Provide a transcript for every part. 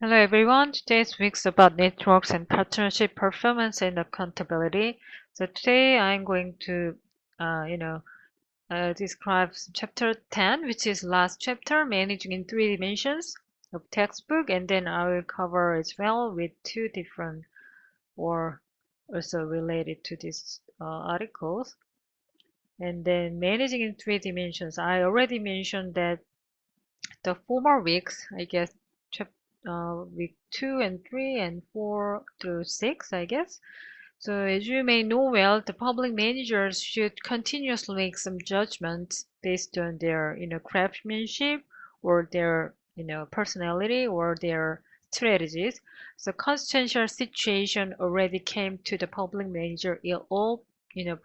Hello everyone. Today's week's about networks and partnership performance and accountability. So today I'm going to, describe chapter 10, which is last chapter, managing in three dimensions of textbook, and then I will cover as well with two different or also related to these articles. And then managing in three dimensions. I already mentioned that the 4 more weeks, I guess, week 2 and 3 and 4 through 6, I guess. So as you may know well, the public managers should continuously make some judgments based on their, craftsmanship or their, personality or their strategies. So constitutional situation already came to the public manager in all,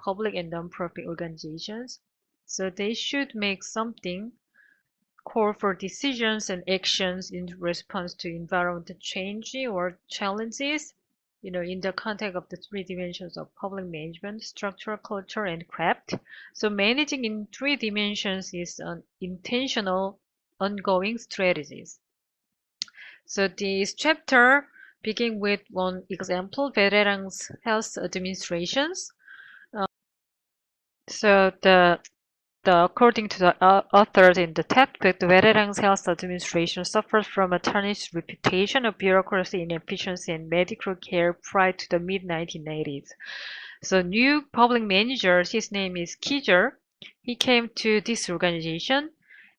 public and non-profit organizations. So they should make something call for decisions and actions in response to environmental change or challenges, in the context of the three dimensions of public management, structure, culture, and craft. So managing in three dimensions is an intentional, ongoing strategies. So this chapter begin with one example, Veterans Health Administrations. So according to the authors in the textbook, the Veterans Health Administration suffers from a tarnished reputation of bureaucracy, inefficiency, and medical care prior to the mid-1980s. So new public manager, his name is Kizer, he came to this organization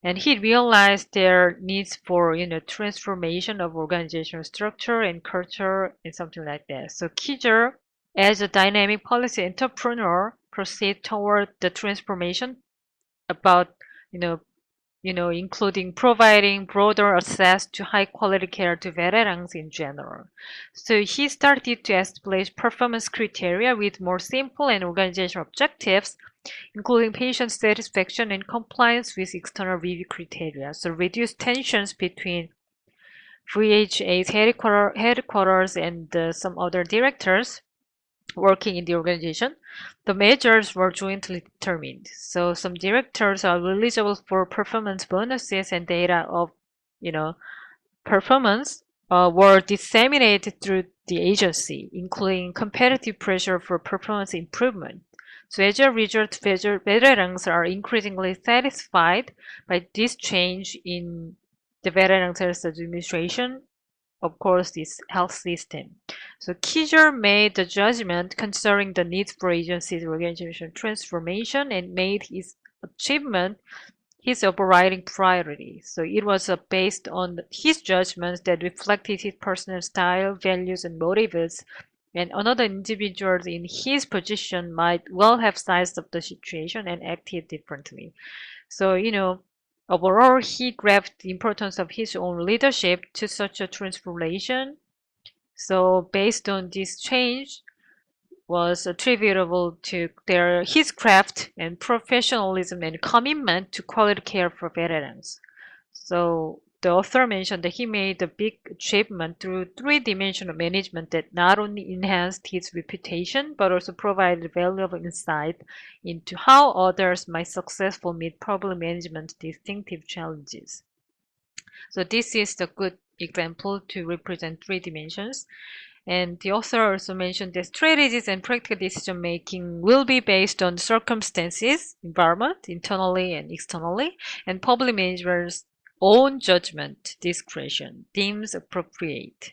and he realized their needs for, transformation of organizational structure and culture and something like that. So Kizer, as a dynamic policy entrepreneur, proceed toward the transformation about including providing broader access to high quality care to veterans in general. So he started to establish performance criteria with more simple and organizational objectives, including patient satisfaction and compliance with external review criteria. So reduce tensions between VHA's headquarters and some other directors working in the organization. The measures were jointly determined. So some directors are eligible for performance bonuses and data of, performance were disseminated through the agency, including competitive pressure for performance improvement. So as a result, veterans are increasingly satisfied by this change in the Veterans Health Administration, of course, this health system. So Kizer made the judgment concerning the need for agency's organizational transformation and made his achievement his overriding priority. So it was based on his judgments that reflected his personal style, values, and motives. And another individual in his position might well have sized up the situation and acted differently. So, overall, he grasped the importance of his own leadership to such a transformation. So, based on this change, was attributable to his craft and professionalism and commitment to quality care for veterans. So the author mentioned that he made a big achievement through three-dimensional management that not only enhanced his reputation but also provided valuable insight into how others might successfully meet problem management distinctive challenges. So this is the good example to represent three dimensions. And the author also mentioned that strategies and practical decision making will be based on circumstances, environment, internally and externally, and public management's own judgment, discretion, deems appropriate.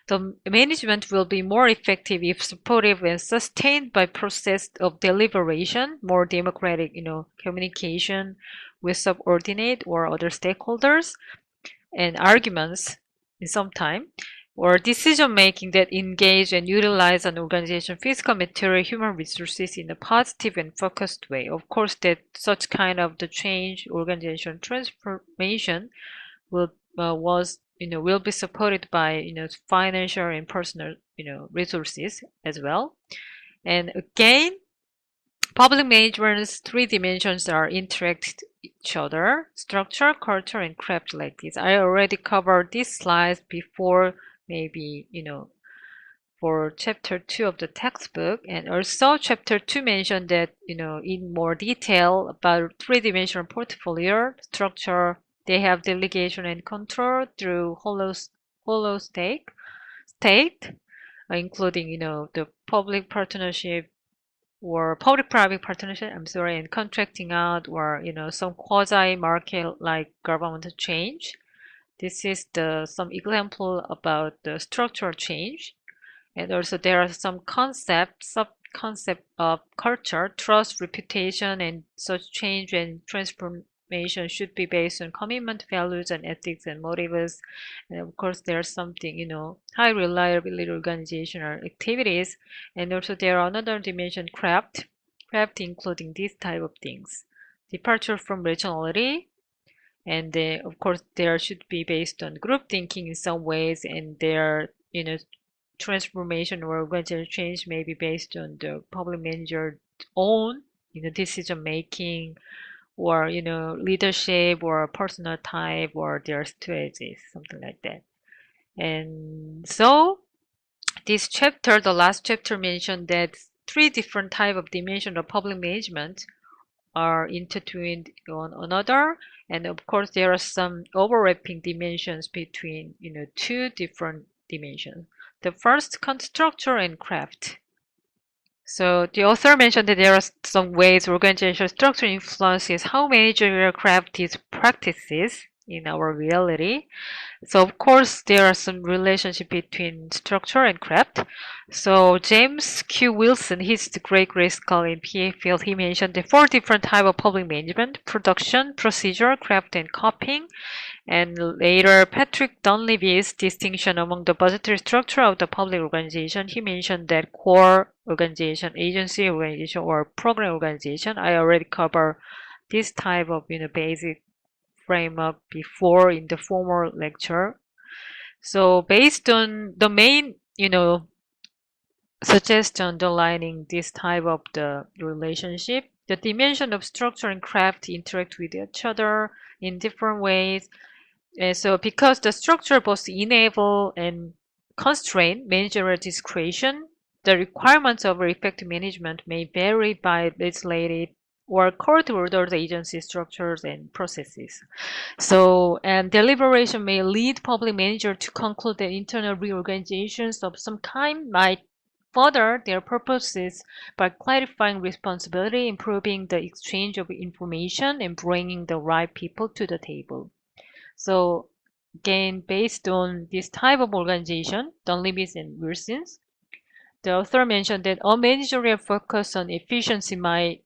The management will be more effective if supportive and sustained by process of deliberation, more democratic, communication with subordinate or other stakeholders, and arguments in some time, or decision making that engage and utilize an organization's physical, material, human resources in a positive and focused way. Of course, that such kind of the change, organization transformation will will be supported by financial and personal resources as well. And again, public management's three dimensions are interact each other: structure, culture, and craft, like this. I already covered these slides before, maybe for chapter 2 of the textbook, and also chapter 2 mentioned that in more detail about three-dimensional portfolio structure. They have delegation and control through hollow state, including, the public partnership or public-private partnership, and contracting out or, some quasi-market like government change. This is some example about the structural change. And also there are some sub-concept of culture, trust, reputation, and such change and transformation should be based on commitment, values, and ethics and motives. And of course, there's something, high reliability organizational activities. And also there are another dimension, craft including these type of things. Departure from regionality, and of course there should be based on group thinking in some ways, and their transformation or organizational change may be based on the public manager's own decision making, or leadership or personal type or their strategies, something like that. And so this chapter, the last chapter, mentioned that three different type of dimension of public management are intertwined on another, and of course there are some overlapping dimensions between two different dimensions. The first, structure and craft. So the author mentioned that there are some ways organizational structure influences how managerial craft is practices in our reality. So of course there are some relationship between structure and craft. So James Q. Wilson, he's the great scholar in PA field. He mentioned the four different type of public management: production, procedure, craft, and copying. And later, Patrick Dunleavy's distinction among the budgetary structure of the public organization. He mentioned that core organization, agency organization, or program organization. I already covered this type of basic framework before in the former lecture. So based on the main suggestion underlining this type of the relationship, the dimension of structure and craft interact with each other in different ways. And so because the structure both enable and constrain managerial discretion, the requirements of effective management may vary by legislative or court-ordered agency structures and processes. So, and deliberation may lead public manager to conclude that internal reorganizations of some kind might further their purposes by clarifying responsibility, improving the exchange of information, and bringing the right people to the table. So, again, based on this type of organization, Dunleavy's and Wilson's, the author mentioned that a managerial focus on efficiency might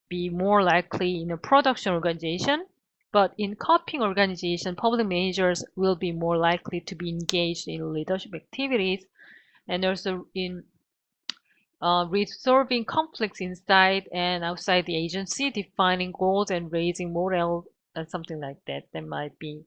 be more likely in a production organization, but in copying organization, public managers will be more likely to be engaged in leadership activities and also in resolving conflicts inside and outside the agency, defining goals and raising morale and something like that. That might be,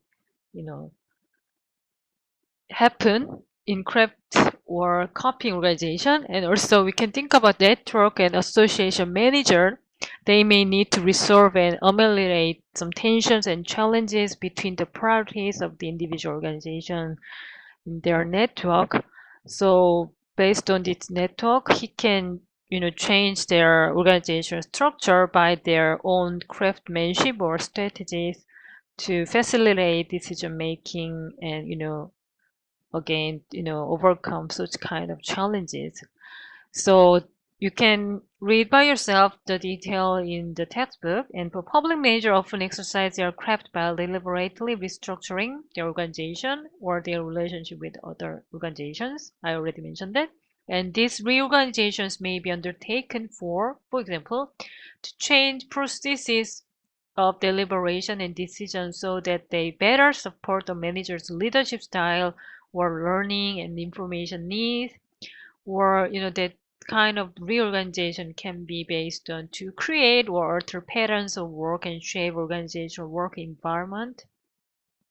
happen in craft or copying organization. And also we can think about network and association manager. They may need to resolve and ameliorate some tensions and challenges between the priorities of the individual organization in their network. So based on this network, he can change their organizational structure by their own craftsmanship or strategies to facilitate decision making and again overcome such kind of challenges. So you can read by yourself the detail in the textbook, and for public manager often exercise their craft by deliberately restructuring their organization or their relationship with other organizations. I already mentioned that. And these reorganizations may be undertaken for example, to change processes of deliberation and decision so that they better support the manager's leadership style or learning and information needs, or that kind of reorganization can be based on to create or alter patterns of work and shape organizational work environment,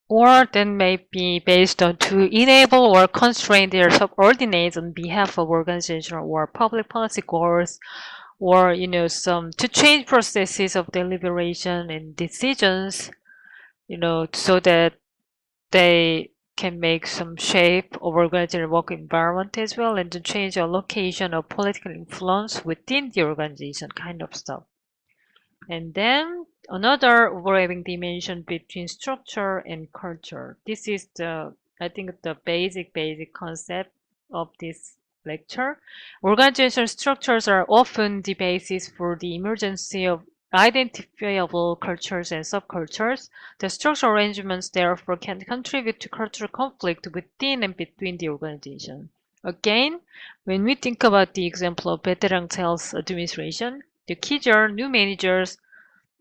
or then may be based on to enable or constrain their subordinates on behalf of organizational or public policy goals, or some to change processes of deliberation and decisions, so that they can make some shape of organizational work environment as well, and to change allocation of political influence within the organization, kind of stuff. And then another overlapping dimension between structure and culture. This is the I think the basic concept of this lecture. Organizational structures are often the basis for the emergence of identifiable cultures and subcultures. The structural arrangements therefore can contribute to cultural conflict within and between the organization. Again, when we think about the example of veteran sales administration, the keys are new managers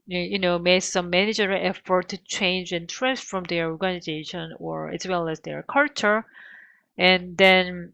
made some managerial effort to change and transform their organization or as well as their culture. And then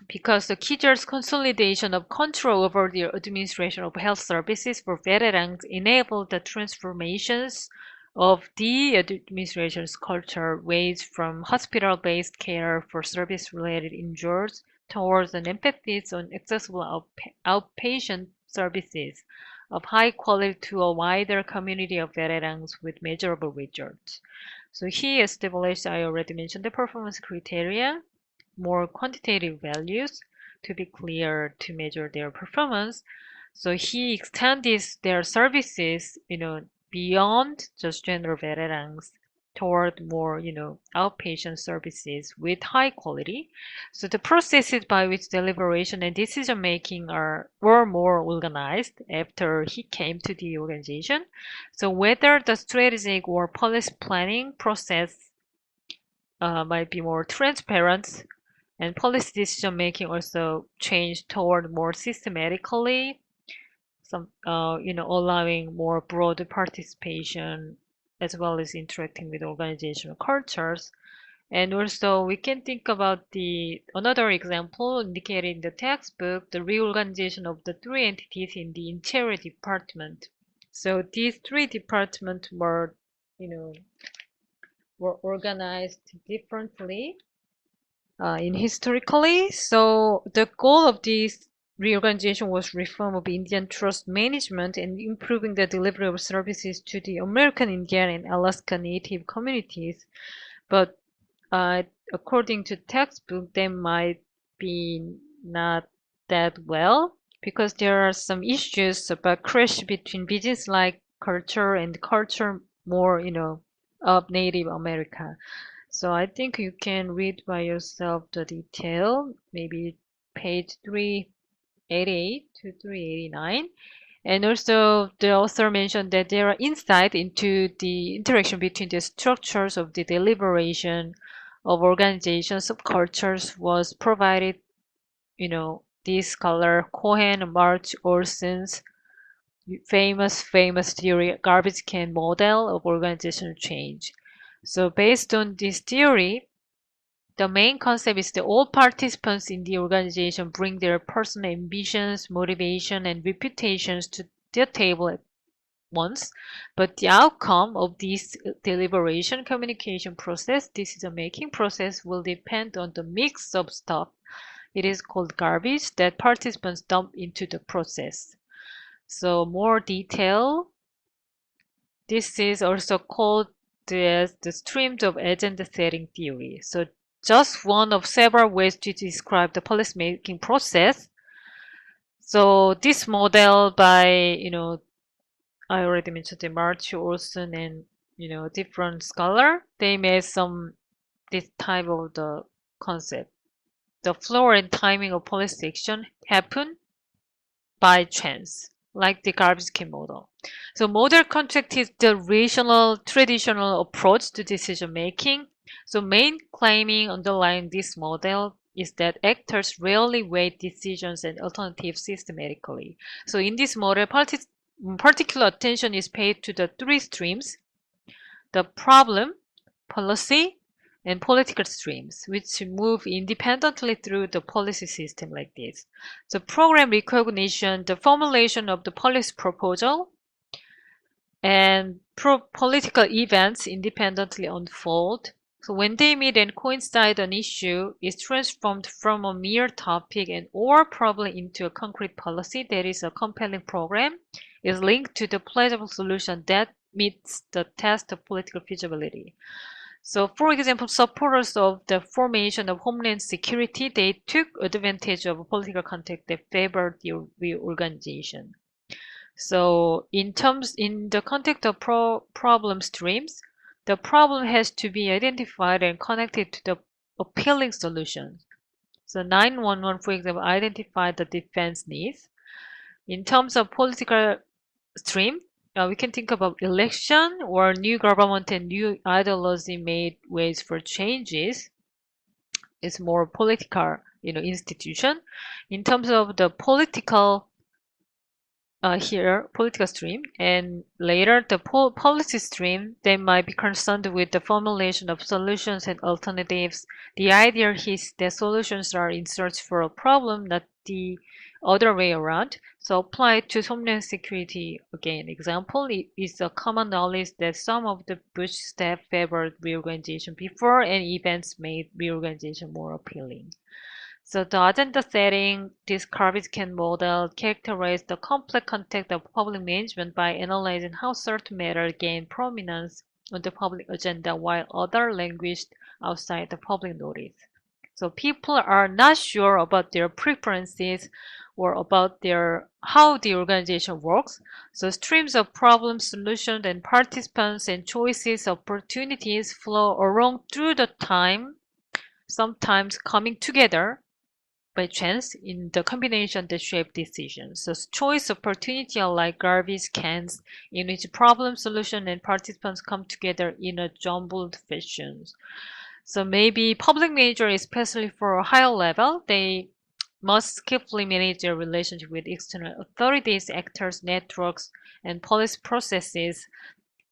because the Kijor's consolidation of control over the administration of health services for veterans enabled the transformations of the administration's culture ways from hospital-based care for service-related injuries towards an emphasis on accessible outpatient services of high quality to a wider community of veterans with measurable results. So he established, I already mentioned, the performance criteria, more quantitative values to be clear to measure their performance. So he extended their services, beyond just general veterans toward more, outpatient services with high quality. So the processes by which deliberation and decision making were more organized after he came to the organization. So whether the strategic or policy planning process might be more transparent, and policy decision making also changed toward more systematically, allowing more broad participation as well as interacting with organizational cultures. And also we can think about another example indicated in the textbook, the reorganization of the three entities in the interior department. So these three departments were organized differently in historically. So the goal of this reorganization was reform of Indian trust management and improving the delivery of services to the American Indian and Alaska Native communities. But according to textbook, they might be not that well because there are some issues about clash between business-like culture and culture more, of Native America. So I think you can read by yourself the detail, maybe page 388 to 389. And also the author mentioned that there are insight into the interaction between the structures of the deliberation of organizations of cultures was provided, this scholar Cohen, March, Olson's famous theory, garbage can model of organizational change. So based on this theory, the main concept is that all participants in the organization bring their personal ambitions, motivation, and reputations to the table at once, but the outcome of this deliberation communication process, decision-making process, will depend on the mix of stuff. It is called garbage that participants dump into the process. So more detail. This is also called the streams of agenda setting theory. So just one of several ways to describe the policymaking process. So this model by, I already mentioned the March, Olson, and, different scholar, they made this type of the concept. The flow and timing of policy action happen by chance, like the garbage can model. So model contract is the rational, traditional approach to decision making. So main claiming underlying this model is that actors rarely weigh decisions and alternatives systematically. So in this model, particular attention is paid to the three streams: the problem, policy, and political streams, which move independently through the policy system like this. So program recognition, the formulation of the policy proposal, and political events independently unfold. So when they meet and coincide, an issue is transformed from a mere topic and or problem into a concrete policy that is a compelling program, is linked to the plausible solution that meets the test of political feasibility. So, for example, supporters of the formation of Homeland Security, they took advantage of a political context that favored the reorganization. So, in the context of problem streams, the problem has to be identified and connected to the appealing solutions. So 911, for example, identified the defense needs. In terms of political stream, we can think about election or new government and new ideology made ways for changes. It's more political, institution. In terms of the political here political stream, and later the policy stream, they might be concerned with the formulation of solutions and alternatives. The idea is that solutions are in search for a problem, not the other way around. So apply to homeland security again. Example, it is a common knowledge that some of the Bush staff favored reorganization before, and events made reorganization more appealing. So the agenda setting, this garbage can model characterize the complex context of public management by analyzing how certain matters gain prominence on the public agenda while other languished outside the public notice. So people are not sure about their preferences or about their how the organization works. So streams of problem solutions and participants and choices opportunities flow along through the time, sometimes coming together by chance in the combination that shape decisions. So choice opportunity are like garbage cans in which problem solution and participants come together in a jumbled fashion. So maybe public manager, especially for a higher level, they must skillfully manage their relationship with external authorities, actors, networks, and policy processes.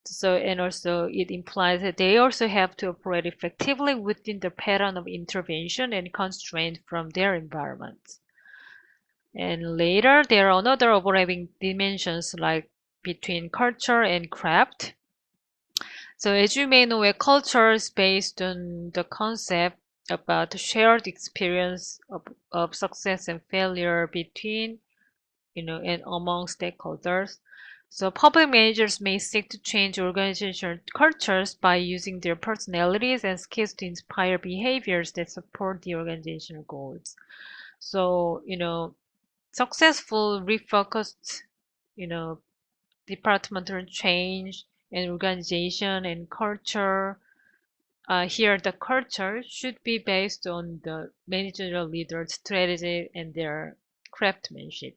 So, and also it implies that they also have to operate effectively within the pattern of intervention and constraint from their environment. And later, there are another overlapping dimensions like between culture and craft. So as you may know, a culture is based on the concept about shared experience of success and failure between, and among stakeholders. So public managers may seek to change organizational cultures by using their personalities and skills to inspire behaviors that support the organizational goals. So, successful refocused, you know, departmental change and organization and culture. Here, the culture should be based on the managerial leader's strategy and their craftsmanship.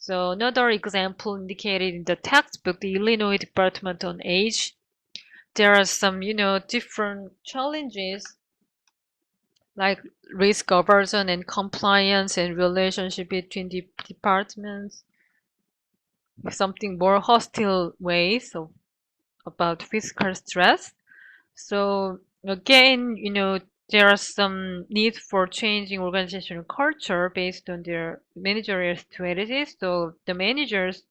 So another example indicated in the textbook, the Illinois Department on Age, there are some, different challenges like risk aversion and compliance and relationship between the departments, something more hostile ways of about physical stress. So again, there are some need for changing organizational culture based on their managerial strategies. So the managers,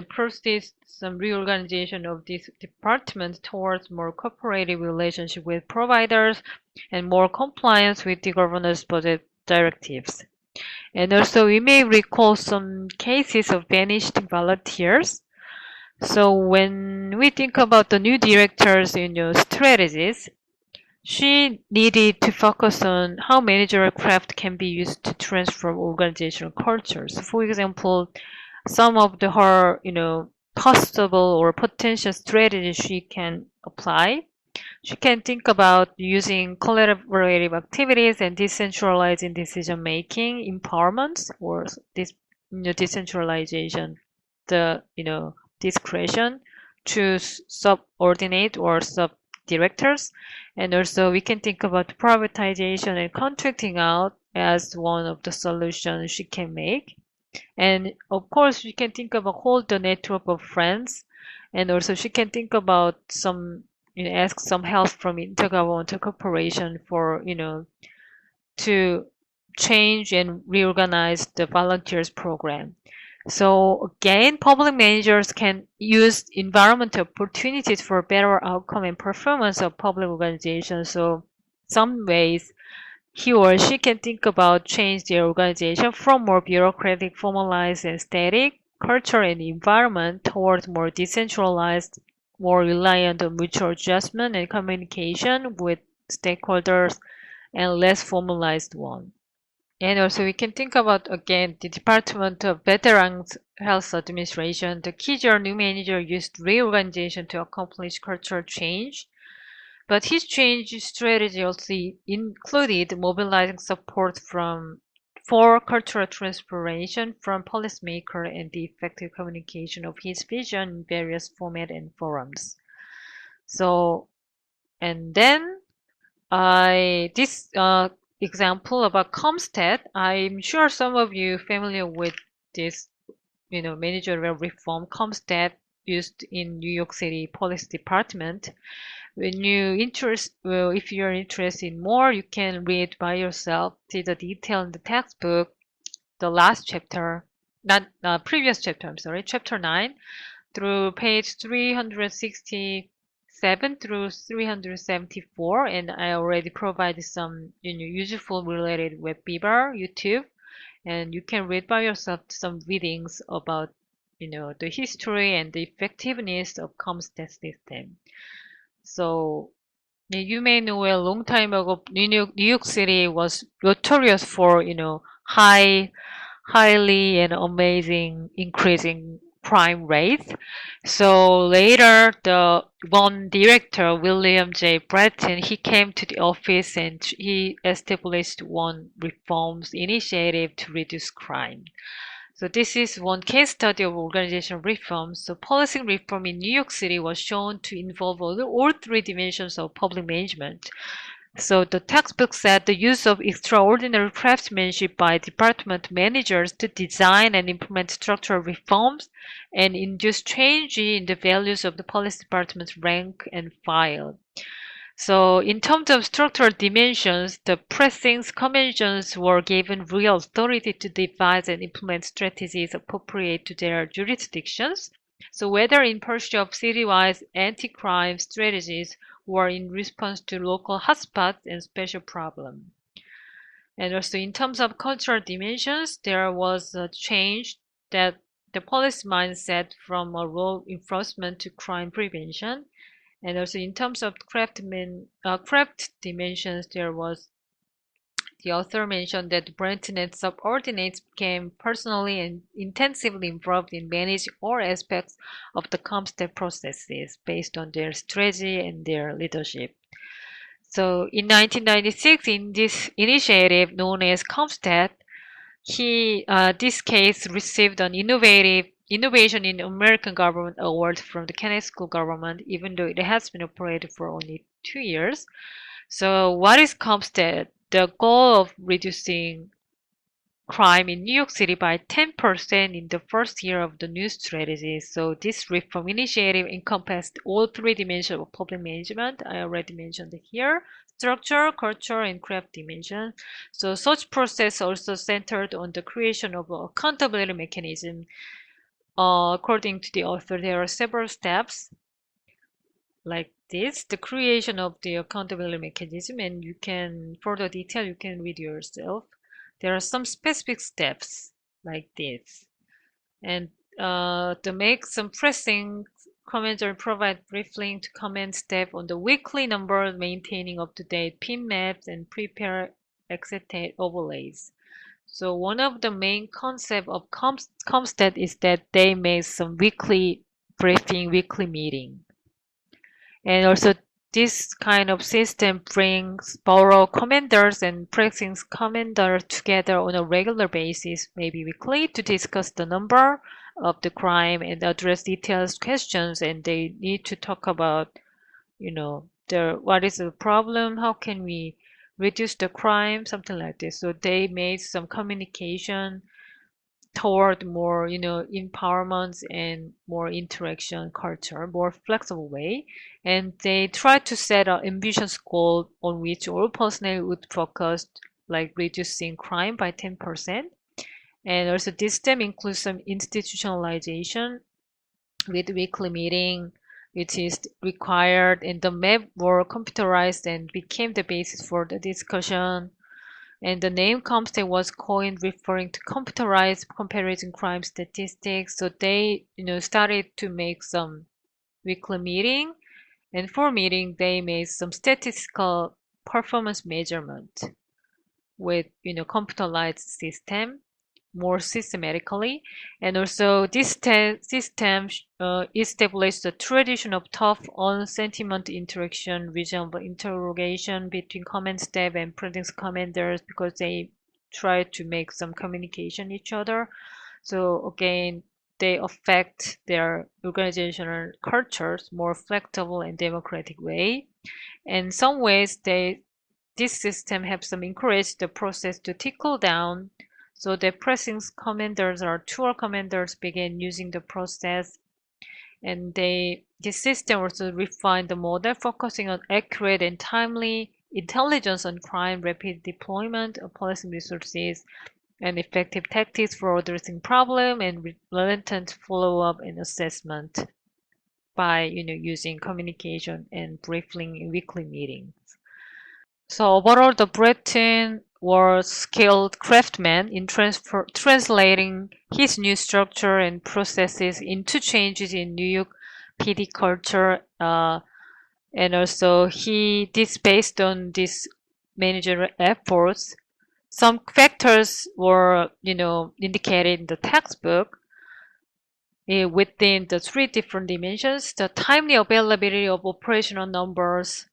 process some reorganization of this department towards more cooperative relationship with providers and more compliance with the governor's budget directives. And also, we may recall some cases of vanished volunteers. So when we think about the new director's strategies, she needed to focus on how managerial craft can be used to transform organizational cultures. For example, some of her, possible or potential strategies she can apply. She can think about using collaborative activities and decentralizing decision making, empowerment, or this, decentralization, the, discretion to subordinate or sub directors. And also we can think about privatization and contracting out as one of the solutions she can make. And of course, she can think of a whole the network of friends, and also she can think about some, ask some help from intergovernmental cooperation for, to change and reorganize the volunteers program. So again, public managers can use environmental opportunities for better outcome and performance of public organizations. So some ways he or she can think about change their organization from more bureaucratic, formalized, and static culture and environment towards more decentralized, more reliant on mutual adjustment and communication with stakeholders, and less formalized one. And also we can think about, again, the Department of Veterans Health Administration. The key new manager used reorganization to accomplish cultural change. But his change strategy also included mobilizing support for cultural transformation from policymakers and the effective communication of his vision in various formats and forums. So, and then this example about Comstat, I'm sure some of you familiar with this, managerial reform Comstat used in New York City Police Department. If you're interested in more, you can read by yourself, see the detail in the textbook, the last chapter, not previous chapter, I'm sorry, chapter 9 through page 367 through 374, and I already provided some useful related with Beaver, YouTube, and you can read by yourself some readings about the history and the effectiveness of ComStat system. So you may know a long time ago, New York City was notorious for, highly and amazing increasing crime rates. So later, the one director, William J. Bratton, he came to the office and he established one reforms initiative to reduce crime. So this is one case study of organizational reform. So policing reform in New York City was shown to involve all three dimensions of public management. So the textbook said the use of extraordinary craftsmanship by department managers to design and implement structural reforms and induce change in the values of the police department's rank and file. So in terms of structural dimensions, the precincts commissions were given real authority to devise and implement strategies appropriate to their jurisdictions. So whether in pursuit of citywide anti-crime strategies or in response to local hotspots and special problems. And also in terms of cultural dimensions, there was a change that the police mindset from a law enforcement to crime prevention. And also in terms of craft dimensions, there was the author mentioned that Brenton and subordinates became personally and intensively involved in managing all aspects of the Comstat processes based on their strategy and their leadership. So in 1996, in this initiative known as Comstat, this case received an Innovation in American Government Award from the Kennedy School government, even though it has been operated for only 2 years. So what is Comstat? The goal of reducing crime in New York City by 10% in the first year of the new strategy. So this reform initiative encompassed all three dimensions of public management. I already mentioned it here. Structure, culture, and craft dimension. So such process also centered on the creation of an accountability mechanism. According to the author, there are several steps like this, the creation of the accountability mechanism, and you can, further detail, you can read yourself. There are some specific steps like this. And to make some pressing comments or provide briefing to comment step on the weekly number, maintaining up-to-date pin maps, and prepare excited overlays. So one of the main concept of Comstat is that they made some weekly briefing, weekly meeting. And also this kind of system brings borough commanders and precinct commanders together on a regular basis, maybe weekly, to discuss the number of the crime and address detailed questions. And they need to talk about, what is the problem, how can we reduce the crime, something like this. So they made some communication toward more, empowerment and more interaction culture, more flexible way. And they try to set an ambitious goal on which all personnel would focus, like reducing crime by 10%. And also this step includes some institutionalization with weekly meeting, which is required, and the map were computerized and became the basis for the discussion. And the name Comstat was coined referring to computerized comparison crime statistics. So they, started to make some weekly meeting, and for meeting they made some statistical performance measurement with, computerized system. more systematically. And also this system established a tradition of tough on sentiment interaction, reasonable interrogation between command staff and printings commanders because they try to make some communication each other. So again, they affect their organizational cultures more flexible and democratic way. In some ways, this system helps them encourage the process to trickle down so the pressing commanders or tour commanders begin using the process. And this system also refined the model, focusing on accurate and timely intelligence on crime, rapid deployment of policing resources, and effective tactics for addressing problem and relentless follow-up and assessment by using communication and briefing in weekly meetings. So overall, the Breton was skilled craftsman in translating his new structure and processes into changes in New York PD culture, and also this based on these managerial efforts. Some factors were, indicated in the textbook within the three different dimensions. The timely availability of operational numbers,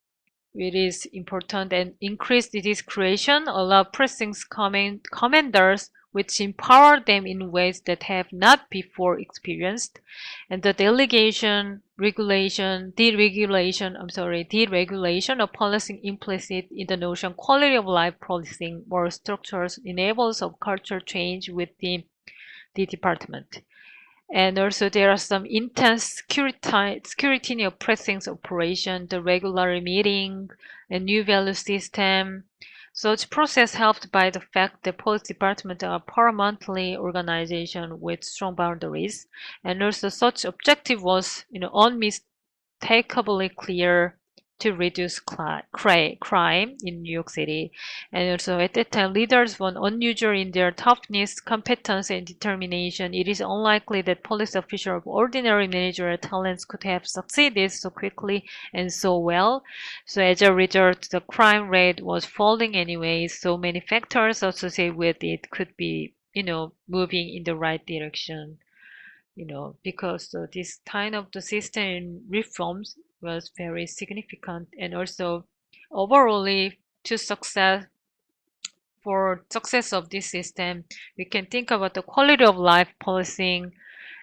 it is important, and increased discretion, allow pressing commanders which empower them in ways that have not before experienced, and the deregulation of policing implicit in the notion quality of life policing more structures enables of culture change within the department. And also there are some intense scrutiny of pressings operation, the regular meeting, a new value system. Such process helped by the fact that police departments are permanently organization with strong boundaries. And also such objective was, unmistakably clear to reduce crime in New York City. And also at that time, leaders were unusual in their toughness, competence, and determination. It is unlikely that police officials of ordinary managerial talents could have succeeded so quickly and so well. So as a result, the crime rate was falling anyway. So many factors associated with it could be, moving in the right direction. Because this kind of the system reforms was very significant, and also overall for success of this system, we can think about the quality of life policing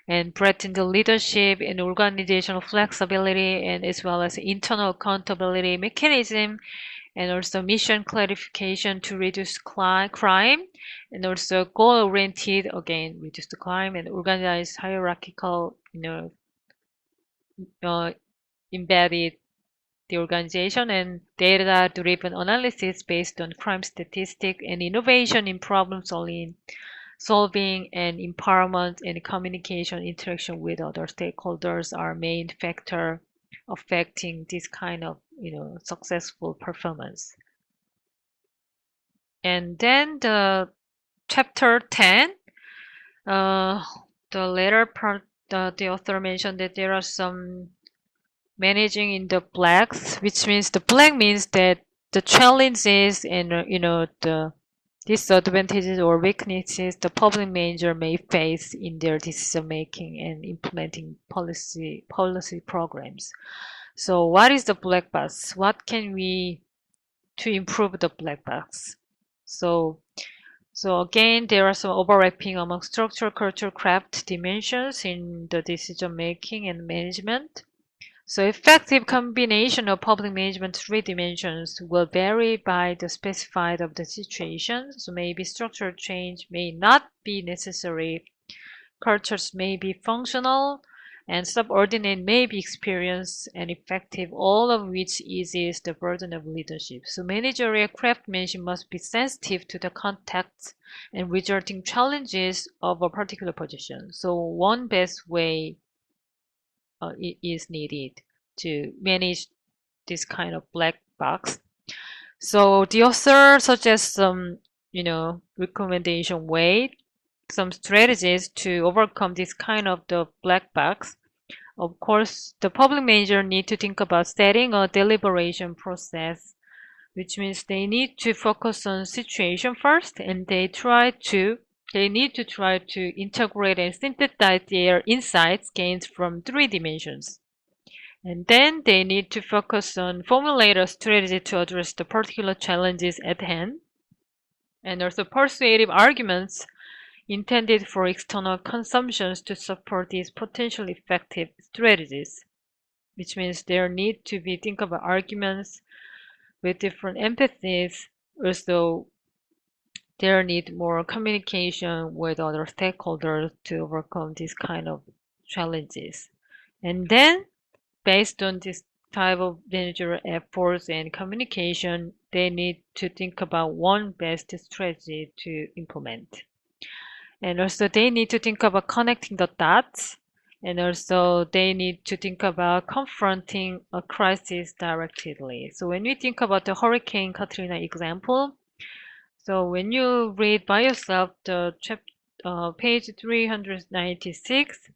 and breadth in the leadership and organizational flexibility, and as well as internal accountability mechanism, and also mission clarification to reduce crime, and also goal-oriented, again, reduce the crime, and organized hierarchical, embedded the organization, and data-driven analysis based on crime statistics, and innovation in problem solving and empowerment and communication interaction with other stakeholders are main factor affecting this kind of successful performance. And then the chapter 10, the later part, the author mentioned that there are some managing in the blacks, which means the black means that the challenges and the disadvantages or weaknesses the public manager may face in their decision making and implementing policy programs. So what is the black box? What can we to improve the black box? So again, there are some overlapping among structural, cultural, craft dimensions in the decision making and management. So effective combination of public management three dimensions will vary by the specified of the situation. So maybe structural change may not be necessary. Cultures may be functional, and subordinate may be experienced and effective, all of which eases the burden of leadership. So managerial craftsmanship must be sensitive to the context and resulting challenges of a particular position. So one best way is needed to manage this kind of black box. So the author suggests some, recommendation way, some strategies to overcome this kind of the black box. Of course, the public manager need to think about setting a deliberation process, which means they need to focus on situation first, and they try to They need to try to integrate and synthesize their insights gained from three dimensions. And then they need to focus on formulate a strategy to address the particular challenges at hand, and also persuasive arguments intended for external consumptions to support these potentially effective strategies, which means there need to be think about arguments with different empathies. Also, there need more communication with other stakeholders to overcome these kind of challenges. And then, based on this type of managerial efforts and communication, they need to think about one best strategy to implement. And also they need to think about connecting the dots. And also they need to think about confronting a crisis directly. So when we think about the Hurricane Katrina example, so when you read by yourself the page 396,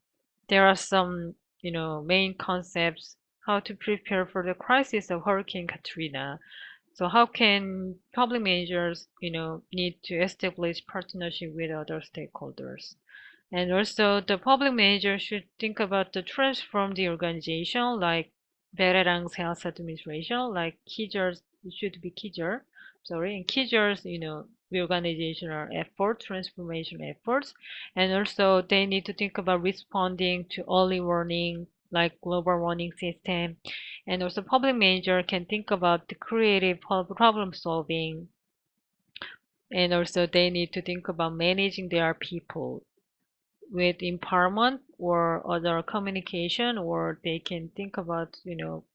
there are some, main concepts how to prepare for the crisis of Hurricane Katrina. So how can public managers, need to establish partnership with other stakeholders? And also the public manager should think about the transform the organization like Bererang's health administration, like Kijers, it should be Kijer, sorry, and Kijer's, reorganizational effort, transformation efforts. And also they need to think about responding to early warning, like global warning system. And also public manager can think about the creative problem solving. And also they need to think about managing their people with empowerment or other communication, or they can think about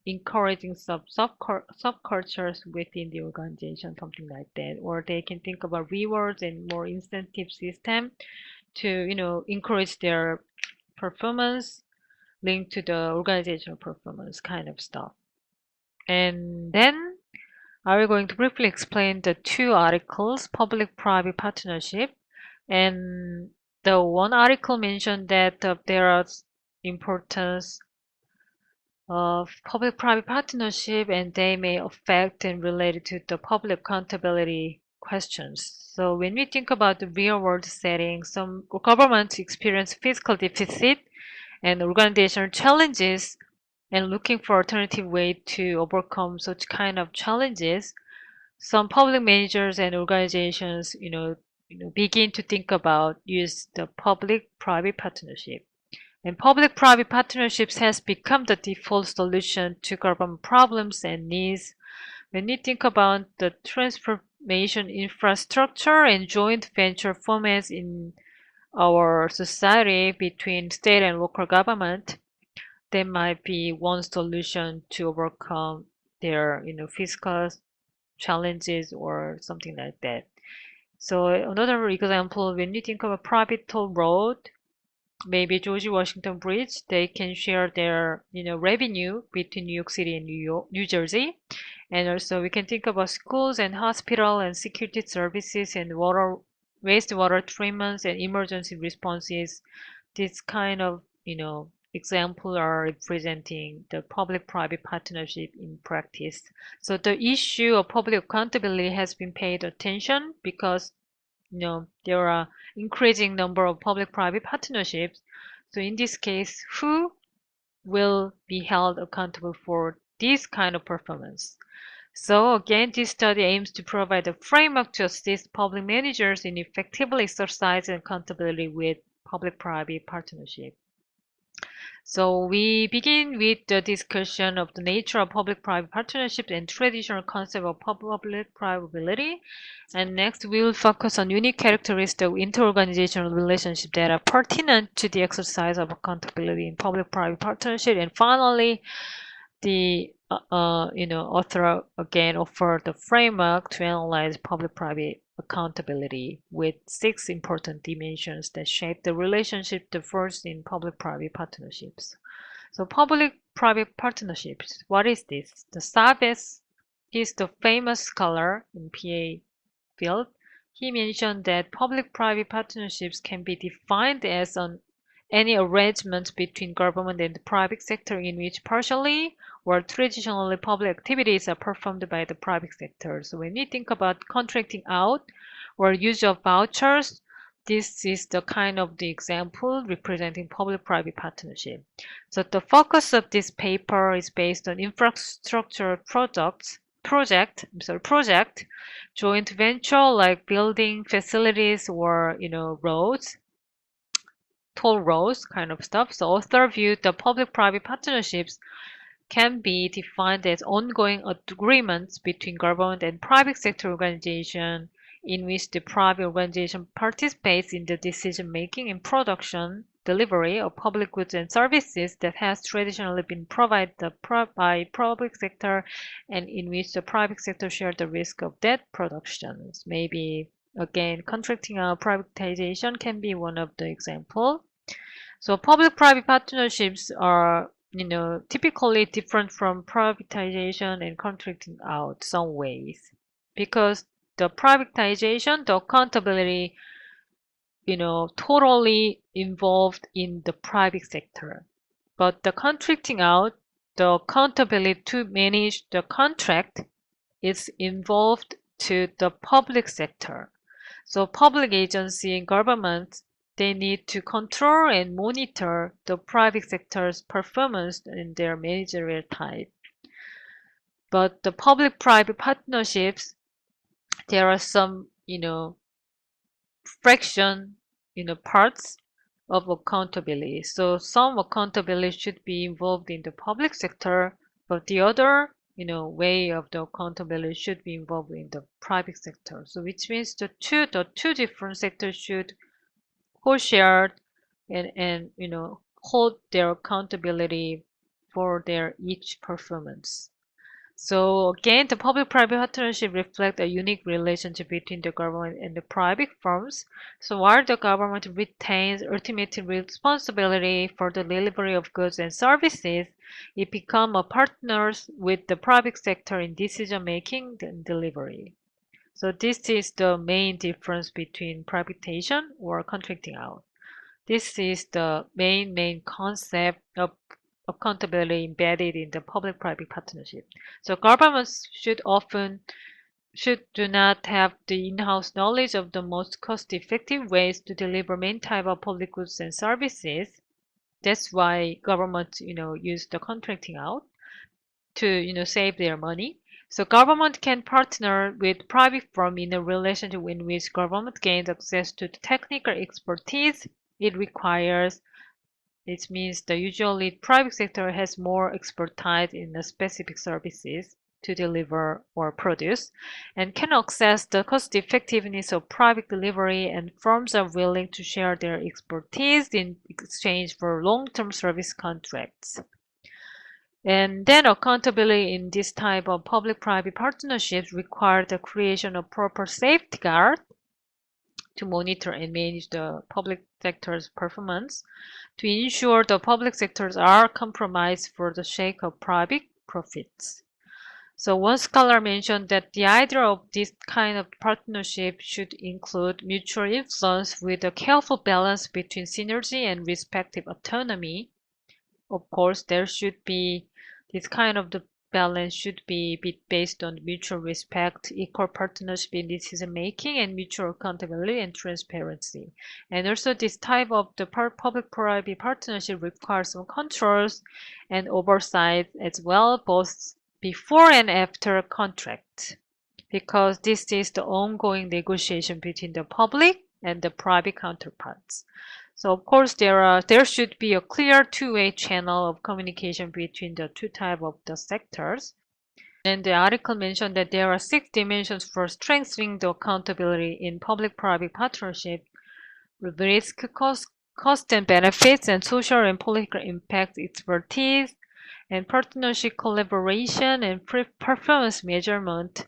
encouraging subcultures within the organization, something like that, or they can think about rewards and more incentive system to encourage their performance linked to the organizational performance kind of stuff. And then I will going to briefly explain the two articles, public-private partnership, and the one article mentioned that there are importance of public-private partnership and they may affect and related to the public accountability questions. So when we think about the real-world setting, some governments experience fiscal deficit and organizational challenges and looking for alternative way to overcome such kind of challenges. Some public managers and organizations, begin to think about use the public-private partnership. And public-private partnerships has become the default solution to government problems and needs. When we think about the transformation infrastructure and joint venture formats in our society between state and local government, there might be one solution to overcome their, fiscal challenges or something like that. So another example, when you think of a private toll road, maybe George Washington Bridge, they can share their revenue between New York City and New Jersey. And also we can think about schools and hospital and security services and wastewater treatments and emergency responses. This kind of example are representing the public-private partnership in practice. So the issue of public accountability has been paid attention because there are increasing number of public-private partnerships. So in this case, who will be held accountable for this kind of performance? So again, this study aims to provide a framework to assist public managers in effectively exercising accountability with public-private partnership. So we begin with the discussion of the nature of public-private partnerships and traditional concept of public-private. And next, we will focus on unique characteristics of inter-organizational relationships that are pertinent to the exercise of accountability in public-private partnership. And finally, the author again offered the framework to analyze public-private accountability with 6 important dimensions that shape the relationship first in public-private partnerships. So public-private partnerships, what is this? The Savas, he's the famous scholar in PA field. He mentioned that public-private partnerships can be defined as any arrangement between government and the private sector in which partially or traditionally public activities are performed by the private sector. So when we think about contracting out or use of vouchers, this is the kind of the example representing public-private partnership. So the focus of this paper is based on infrastructure project, joint venture like building facilities or roads, toll roads kind of stuff. So author viewed the public-private partnerships can be defined as ongoing agreements between government and private sector organization in which the private organization participates in the decision making and production, delivery of public goods and services that has traditionally been provided by public sector and in which the private sector share the risk of that production. Maybe again, contracting out privatization can be one of the example. So public-private partnerships are, typically different from privatization and contracting out some ways because the privatization, the accountability, totally involved in the private sector. But the contracting out, the accountability to manage the contract is involved to the public sector. So public agency and government, they need to control and monitor the private sector's performance in their managerial type. But the public-private partnerships, there are some, fraction, parts of accountability. So some accountability should be involved in the public sector, but the other, way of the accountability should be involved in the private sector. So which means the two different sectors should co-share and hold their accountability for their each performance. So again, the public-private partnership reflect a unique relationship between the government and the private firms. So while the government retains ultimate responsibility for the delivery of goods and services, it becomes a partner with the private sector in decision making and delivery. So this is the main difference between privatization or contracting out. This is the main concept of accountability embedded in the public-private partnership. So governments should do not have the in-house knowledge of the most cost-effective ways to deliver main type of public goods and services. That's why governments, use the contracting out to, save their money. So government can partner with private firm in a relationship in which government gains access to the technical expertise it requires. It means that usually private sector has more expertise in the specific services to deliver or produce and can access the cost effectiveness of private delivery, and firms are willing to share their expertise in exchange for long-term service contracts. And then accountability in this type of public-private partnerships require the creation of proper safeguard to monitor and manage the public sector's performance to ensure the public sectors are compromised for the sake of private profits. So one scholar mentioned that the idea of this kind of partnership should include mutual influence with a careful balance between synergy and respective autonomy. Of course, there should be this kind of the balance should be based on mutual respect, equal partnership in decision making, and mutual accountability and transparency. And also this type of the public-private partnership requires some controls and oversight as well, both before and after contract, because this is the ongoing negotiation between the public and the private counterparts. So of course there should be a clear two-way channel of communication between the two types of the sectors. And the article mentioned that there are 6 dimensions for strengthening the accountability in public-private partnership: risk, cost and benefits, and social and political impact, expertise, and partnership collaboration and performance measurement.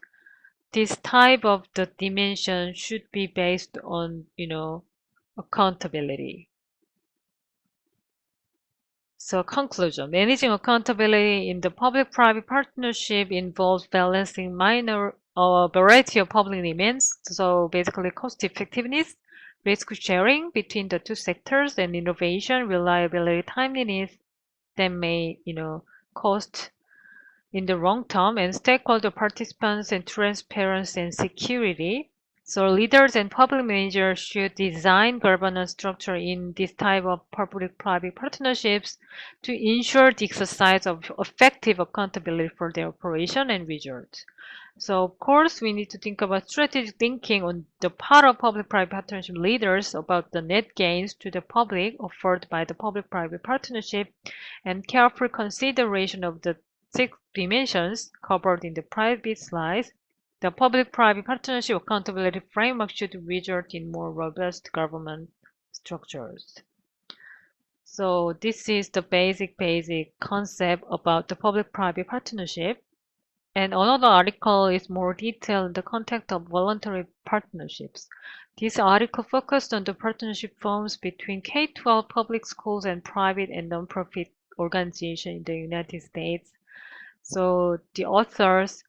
This type of the dimension should be based on, accountability. So conclusion, managing accountability in the public-private partnership involves balancing a variety of public demands. So basically cost effectiveness, risk sharing between the two sectors, and innovation, reliability, timeliness that may, cost in the long term, and stakeholder participants and transparency and security. So leaders and public managers should design governance structure in this type of public-private partnerships to ensure the exercise of effective accountability for their operation and results. So of course, we need to think about strategic thinking on the part of public-private partnership leaders about the net gains to the public offered by the public-private partnership and careful consideration of the six dimensions covered in the previous slides. The public-private partnership accountability framework should result in more robust government structures. So this is the basic concept about the public-private partnership. And another article is more detailed in the context of voluntary partnerships. This article focused on the partnership forms between K-12 public schools and private and nonprofit organizations in the United States. So the authors,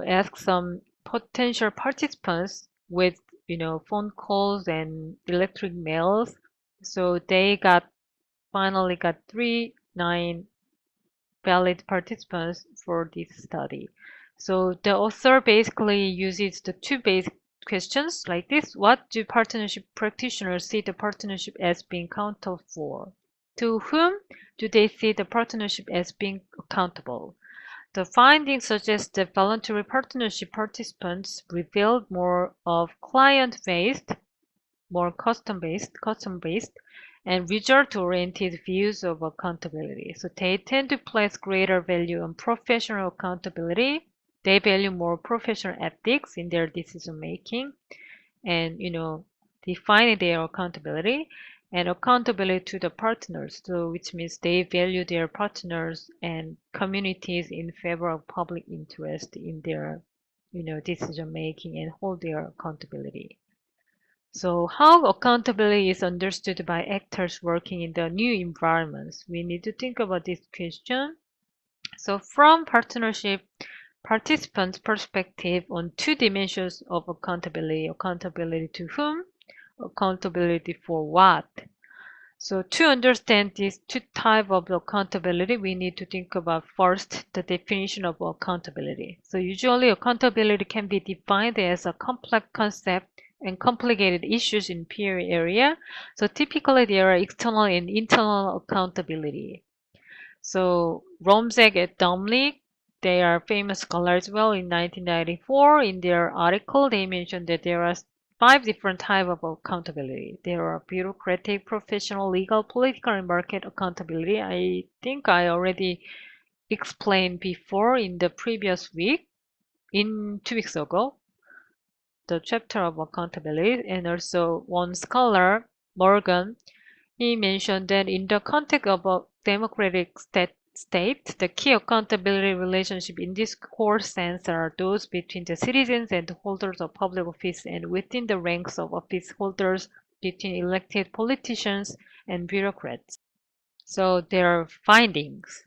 ask some potential participants with, phone calls and electric mails. So they finally got 9 valid participants for this study. So the author basically uses the two basic questions like this. What do partnership practitioners see the partnership as being accountable for? To whom do they see the partnership as being accountable? The findings suggest that voluntary partnership participants revealed more of client-based, more custom-based, and result-oriented views of accountability. So they tend to place greater value on professional accountability. They value more professional ethics in their decision making, and define their accountability and accountability to the partners. So which means they value their partners and communities in favor of public interest in their decision making and hold their accountability. So how accountability is understood by actors working in the new environments? We need to think about this question. So from partnership participants' perspective on two dimensions of accountability, accountability to whom, accountability for what. So to understand these two types of accountability, we need to think about first the definition of accountability. So usually accountability can be defined as a complex concept and complicated issues in peer area. So typically there are external and internal accountability. So Romzek and Domlik, they are famous scholars as well. In 1994, in their article, they mentioned that there are 5 different types of accountability. There are bureaucratic, professional, legal, political, and market accountability. I think I already explained before in the previous week, in 2 weeks ago, the chapter of accountability. And also one scholar, Morgan, he mentioned that in the context of a democratic state, the key accountability relationship in this core sense are those between the citizens and the holders of public office and within the ranks of office holders between elected politicians and bureaucrats. So there are findings.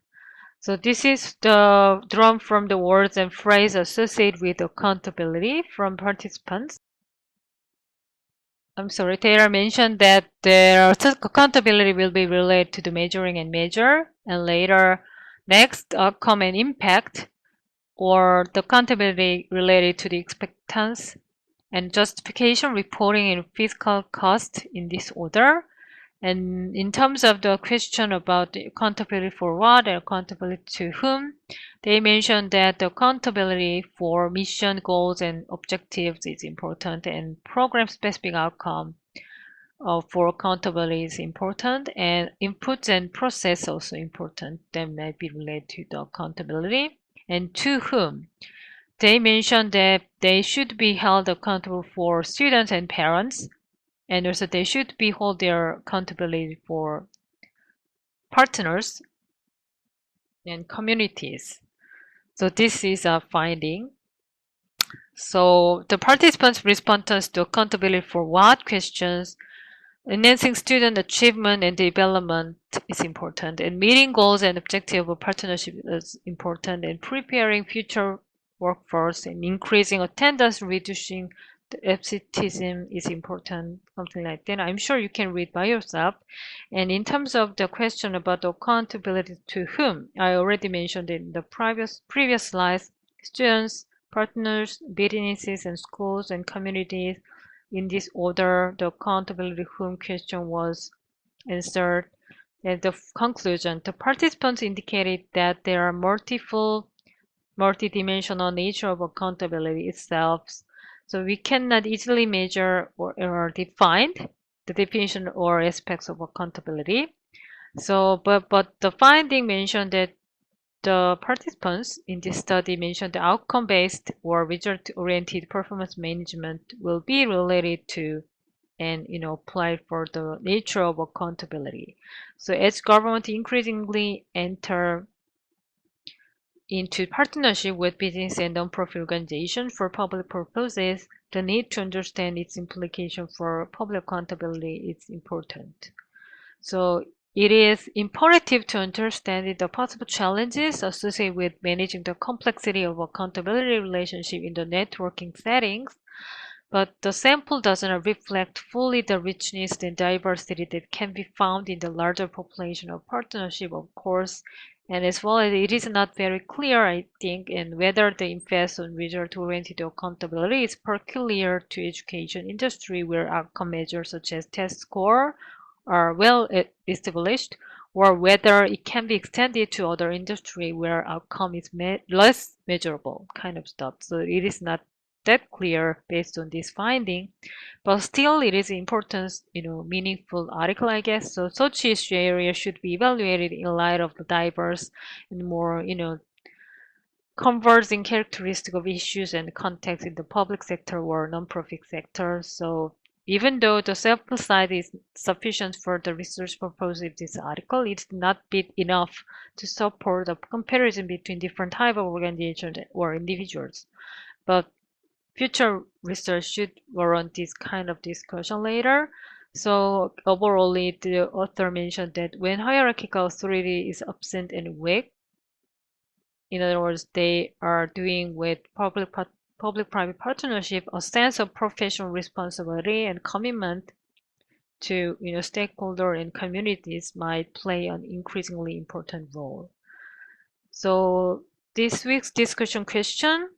So this is the drawn from the words and phrase associated with accountability from participants. I'm sorry, Taylor mentioned that their accountability will be related to the measuring and measure, and later, next, outcome and impact, or the accountability related to the expectance and justification, reporting, and fiscal cost in this order. And in terms of the question about the accountability for what and accountability to whom, they mentioned that the accountability for mission, goals, and objectives is important, and program-specific outcome for accountability is important, and inputs and process also important. That might be related to the accountability. And to whom? They mentioned that they should be held accountable for students and parents, and also they should be hold their accountability for partners and communities. So this is a finding. So the participants' responses to accountability for what questions, enhancing student achievement and development is important, and meeting goals and objectives of partnership is important, and preparing future workforce and increasing attendance, reducing the absenteeism is important, something like that. I'm sure you can read by yourself. And in terms of the question about accountability to whom, I already mentioned in the previous slides, students, partners, businesses, and schools and communities. In this order, the accountability whom question was answered. At the conclusion, the participants indicated that there are multidimensional nature of accountability itself. So we cannot easily measure or define the definition or aspects of accountability. So, but the finding mentioned that the participants in this study mentioned the outcome-based or result-oriented performance management will be related to and applied for the nature of accountability. So as government increasingly enter into partnership with business and non-profit organizations for public purposes, the need to understand its implication for public accountability is important. So it is imperative to understand the possible challenges associated with managing the complexity of accountability relationship in the networking settings, but the sample doesn't reflect fully the richness and diversity that can be found in the larger population of partnership, of course, and as well as it is not very clear, I think, and whether the emphasis on result-oriented accountability is peculiar to education industry where outcome measures such as test score are well established, or whether it can be extended to other industry where outcome is less measurable kind of stuff. So it is not that clear based on this finding, but still it is important, meaningful article, I guess. So such issue area should be evaluated in light of the diverse and more, converging characteristic of issues and context in the public sector or non-profit sector. So even though the sample size is sufficient for the research purpose of this article, it's not big enough to support a comparison between different type of organizations or individuals. But future research should warrant this kind of discussion later. So overall, the author mentioned that when hierarchical authority is absent and weak, in other words, they are doing with public-private partnership, a sense of professional responsibility and commitment to stakeholder and communities might play an increasingly important role. So this week's discussion question,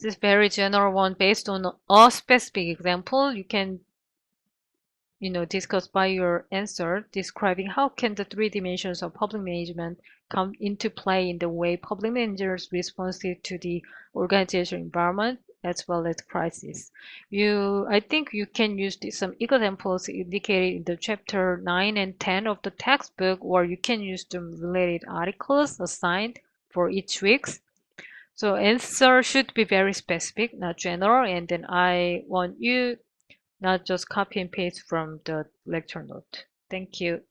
this is very general one based on a specific example. You can discuss by your answer describing how can the three dimensions of public management come into play in the way public managers respond to the organizational environment as well as crisis. I think you can use some examples indicated in the chapter 9 and 10 of the textbook, or you can use the related articles assigned for each week. So answer should be very specific, not general, and then I want you not just copy and paste from the lecture note. Thank you.